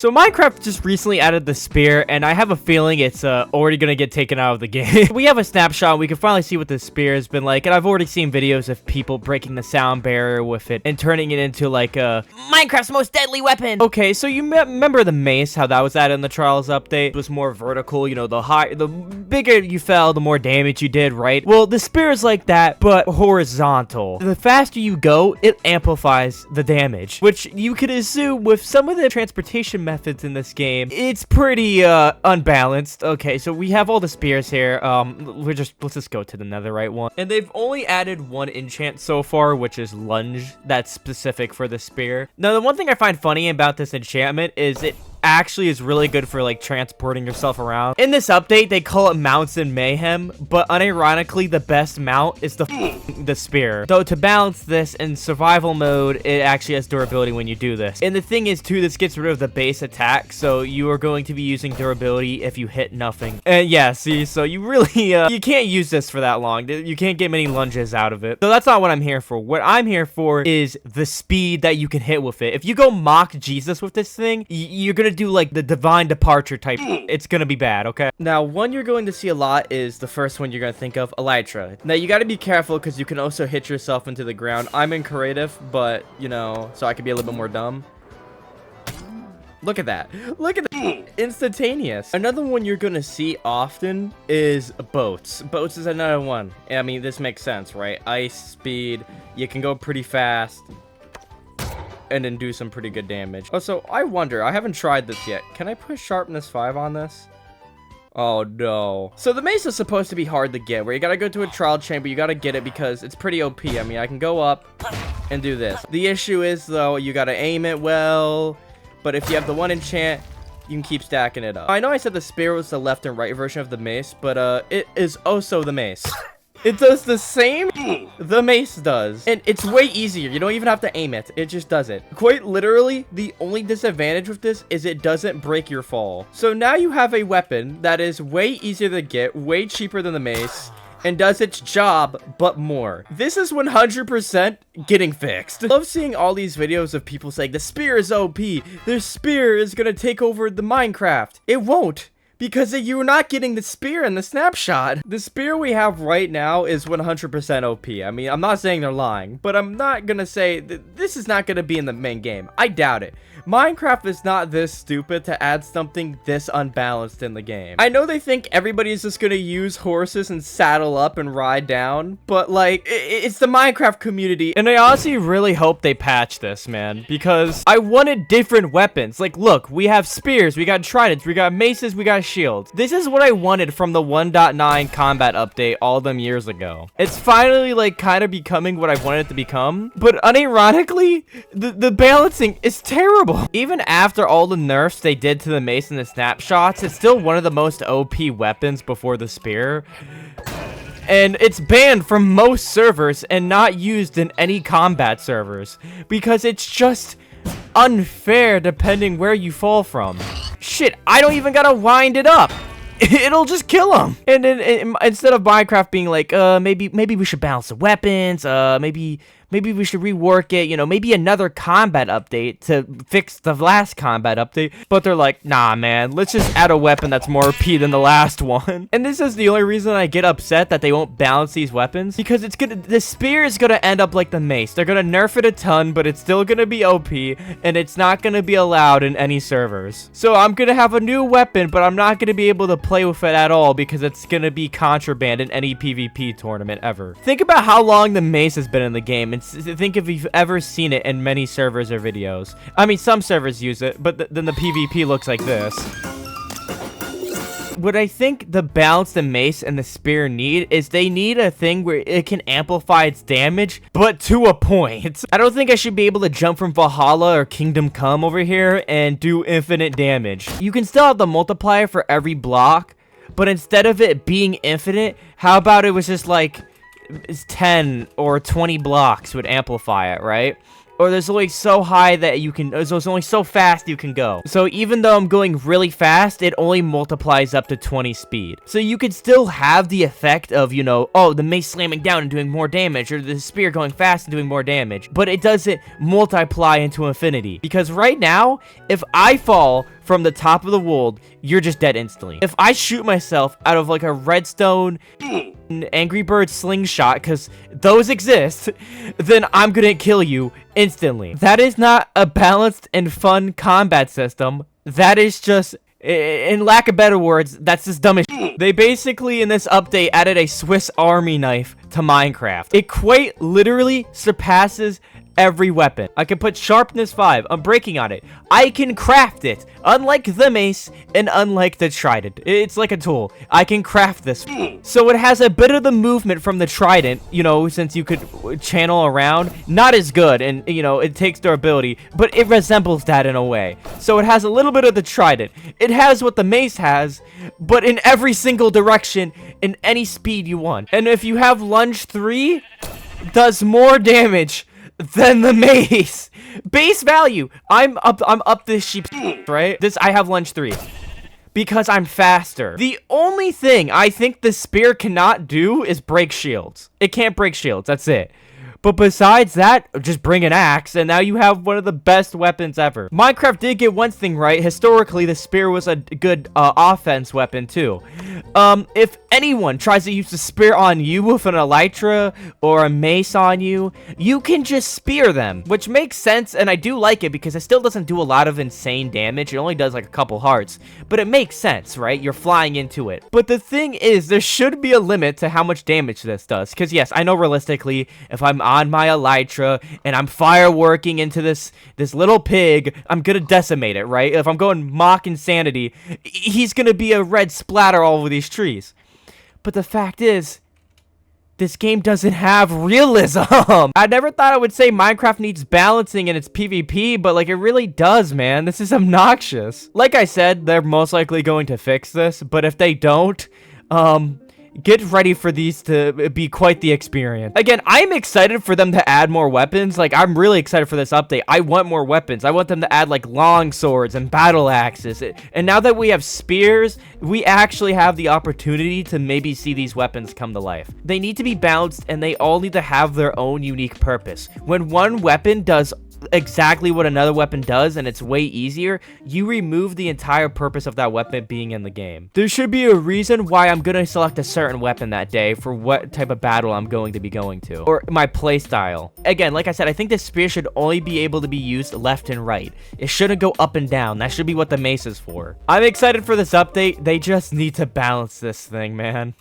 So Minecraft just recently added the spear, and I have a feeling it's already gonna get taken out of the game. We have a snapshot, and we can finally see what the spear has been like, and I've already seen videos of people breaking the sound barrier with it and turning it into like Minecraft's most deadly weapon. Okay, so you remember the mace, how that was added in the Trials update? It was more vertical, you know, the bigger you fell, the more damage you did, right? Well, the spear is like that, but horizontal. The faster you go, it amplifies the damage, which you could assume with some of the transportation methods in this game, it's pretty unbalanced. Okay, so we have all the spears here. Let's just go to the netherite one. And they've only added one enchant so far, which is lunge. That's specific for the spear. Now, the one thing I find funny about this enchantment is it actually is really good for like transporting yourself around. In this update, they call it mounts in mayhem, but unironically, the best mount is the spear. Though to balance this in survival mode, it actually has durability when you do this. And the thing is too, this gets rid of the base attack, so you are going to be using durability if you hit nothing. And yeah, see, so you really you can't use this for that long. You can't get many lunges out of it. So that's not what I'm here for. What I'm here for is the speed that you can hit with it. If you go mock Jesus with this thing, you're gonna do like the divine departure type. It's gonna be bad, okay? Now, one you're going to see a lot is the first one you're gonna think of, Elytra. Now, you gotta be careful because you can also hit yourself into the ground. I'm in creative, but, you know, so I could be a little bit more dumb. Look at that. Look at that. Instantaneous. Another one you're gonna see often is boats. Boats is another one. I mean, this makes sense, right? Ice, speed, you can go pretty fast and then do some pretty good damage. Oh, so I wonder, I haven't tried this yet. Can I push sharpness 5 on this? Oh no. So the mace is supposed to be hard to get, where you gotta go to a trial chamber, you gotta get it because it's pretty OP. I mean, I can go up and do this. The issue is though, you gotta aim it well, but if you have the one enchant, you can keep stacking it up. I know I said the spear was the left and right version of the mace, but it is also the mace. It does the same the mace does. And it's way easier. You don't even have to aim it. It just does it. Quite literally, the only disadvantage with this is it doesn't break your fall. So now you have a weapon that is way easier to get, way cheaper than the mace, and does its job, but more. This is 100% getting fixed. I love seeing all these videos of people saying, the spear is OP. This spear is gonna take over the Minecraft. It won't. Because you're not getting the spear in the snapshot. The spear we have right now is 100% OP. I mean, I'm not saying they're lying, but I'm not gonna say that this is not gonna be in the main game. I doubt it. Minecraft is not this stupid to add something this unbalanced in the game. I know they think everybody's just gonna use horses and saddle up and ride down, but like, it's the Minecraft community. And I honestly really hope they patch this, man, because I wanted different weapons. Like, look, we have spears, we got tridents, we got maces, we got shields. This is what I wanted from the 1.9 combat update all them years ago. It's finally like kind of becoming what I wanted it to become, but unironically, the balancing is terrible. Even after all the nerfs they did to the mace and the snapshots, it's still one of the most OP weapons before the spear. And it's banned from most servers and not used in any combat servers because it's just unfair depending where you fall from. Shit, I don't even gotta wind it up. It'll just kill them. And then instead of Minecraft being like, maybe we should balance the weapons, maybe we should rework it, you know, maybe another combat update to fix the last combat update. But they're like, nah, man, let's just add a weapon that's more OP than the last one. And this is the only reason I get upset that they won't balance these weapons, because the spear is gonna end up like the mace. They're gonna nerf it a ton, but it's still gonna be OP, and it's not gonna be allowed in any servers. So I'm gonna have a new weapon, but I'm not gonna be able to play with it at all because it's gonna be contraband in any PvP tournament ever. Think about how long the mace has been in the game, and think if you've ever seen it in many servers or videos. I mean, some servers use it, but then the PvP looks like this. What I think the balance the mace and the spear need is they need a thing where it can amplify its damage, but to a point. I don't think I should be able to jump from Valhalla or Kingdom Come over here and do infinite damage. You can still have the multiplier for every block, but instead of it being infinite, how about it was just like 10 or 20 blocks would amplify it, right? or there's only so high that you can, there's only so fast you can go. So even though I'm going really fast, it only multiplies up to 20 speed. So you could still have the effect of, you know, oh, the mace slamming down and doing more damage, or the spear going fast and doing more damage, but it doesn't multiply into infinity. Because right now, if I fall from the top of the world, you're just dead instantly. If I shoot myself out of like a redstone Angry Bird slingshot, because those exist, then I'm gonna kill you instantly. That is not a balanced and fun combat system. That is just, in lack of better words, that's just dumb as shit. They basically, in this update, added a Swiss Army knife to Minecraft. It quite literally surpasses every weapon. I can put sharpness 5. I'm breaking on it. I can craft it. Unlike the mace and unlike the trident. It's like a tool. I can craft this. So it has a bit of the movement from the trident, you know, since you could channel around. Not as good, and, you know, it takes durability, but it resembles that in a way. So it has a little bit of the trident. It has what the mace has, but in every single direction, in any speed you want. And if you have lunge 3, does more damage than the mace. Base value. I'm up this sheep, right? I have lunge 3 because I'm faster. The only thing I think the spear cannot do is break shields. It can't break shields. That's it. But besides that, just bring an axe, and now you have one of the best weapons ever. Minecraft did get one thing right. Historically, the spear was a good offense weapon, too. If anyone tries to use the spear on you with an elytra or a mace on you, you can just spear them, which makes sense, and I do like it because it still doesn't do a lot of insane damage. It only does like a couple hearts, but it makes sense, right? You're flying into it. But the thing is, there should be a limit to how much damage this does, because yes, I know realistically, if I'm on my elytra and I'm fireworking into this little pig, I'm gonna decimate it, right? If I'm going mock insanity, he's gonna be a red splatter all over these trees. But the fact is, this game doesn't have realism. I never thought I would say Minecraft needs balancing in its PvP, but like it really does, man. This is obnoxious. Like I said, they're most likely going to fix this, but if they don't, get ready for these to be quite the experience. Again, I'm excited for them to add more weapons. Like, I'm really excited for this update. I want more weapons. I want them to add, like, long swords and battle axes. And now that we have spears, we actually have the opportunity to maybe see these weapons come to life. They need to be balanced, and they all need to have their own unique purpose. When one weapon does exactly what another weapon does and it's way easier, you remove the entire purpose of that weapon being in the game. There should be a reason why I'm gonna select a certain weapon that day for what type of battle I'm going to be going to, or my play style. Again, like I said, I think this spear should only be able to be used left and right. It shouldn't go up and down. That should be what the mace is for. I'm excited for this update. They just need to balance this thing, man.